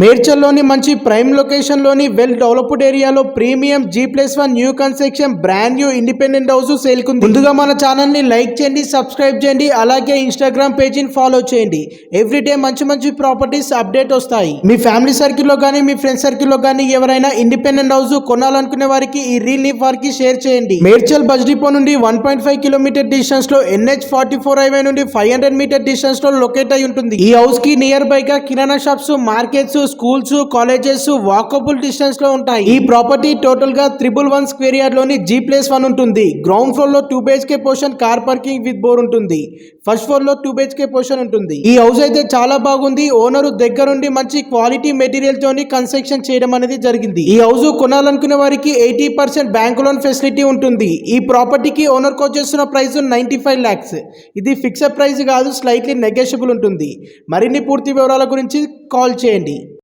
మేడ్చల్లోని మంచి ప్రైమ్ లొకేషన్లోని well developed ఏరియాలో premium G+1 new construction brand new independent house సేల్కుంది. ముందుగా మన ఛానల్ని లైక్ చేయండి, సబ్స్క్రైబ్ చేయండి, అలాగే ఇన్స్టాగ్రామ్ పేజీని ఫాలో చేయండి. ఎవ్రీడే మంచి మంచి ప్రాపర్టీస్ అప్డేట్ వస్తాయి. మీ ఫ్యామిలీ సర్కిల్లో కానీ మీ ఫ్రెండ్స్ సర్కిల్లో కానీ ఎవరైనా ఇండిపెండెంట్ హౌస్ కొనాలనుకునే వారికి ఈ రీల్ ని వారికి షేర్ చేయండి. మేడ్చల్ బస్ డిపో నుండి 1.5 కిలోమీటర్ డిస్టెన్స్ లో NH44 హైవే నుండి 500 మీటర్ డిస్టెన్స్ లో లొకేట్ అయి ఉంటుంది. ఈ హౌస్ కి నియర్ బై గా kirana shops, markets, schools, colleges walkable distance లో ఉంటాయి. ఈ ప్రాపర్టీ టోటల్ గా 111 స్క్వేర్ యార్డ్ లోని G+1 ఉంటుంది. గ్రౌండ్ ఫ్లోర్ లో 2 BHK portion car parking with bore ఉంటుంది. ఫస్ట్ ఫ్లోర్ లో 2 BHK పోర్షన్ ఉంటుంది. ఈ హౌస్ అయితే చాలా బాగుంది. ఓనర్ దగ్గరుండి మంచి క్వాలిటీ మెటీరియల్ తోని కన్స్ట్రక్షన్ చేయడం అనేది జరిగింది. ఈ హౌస్ కొనాలనుకునే వారికి 80% బ్యాంక్ లోన్ ఫెసిలిటీ ఉంటుంది. ఈ ప్రాపర్టీకి ఓనర్ కోట్ చేస్తున్న ప్రైస్ 95 lakhs. ఇది ఫిక్స్డ్ ప్రైస్ కాదు, స్లైట్లీ నెగోషియబుల్ ఉంటుంది. మరిన్ని పూర్తి వివరాల గురించి కాల్ చేయండి.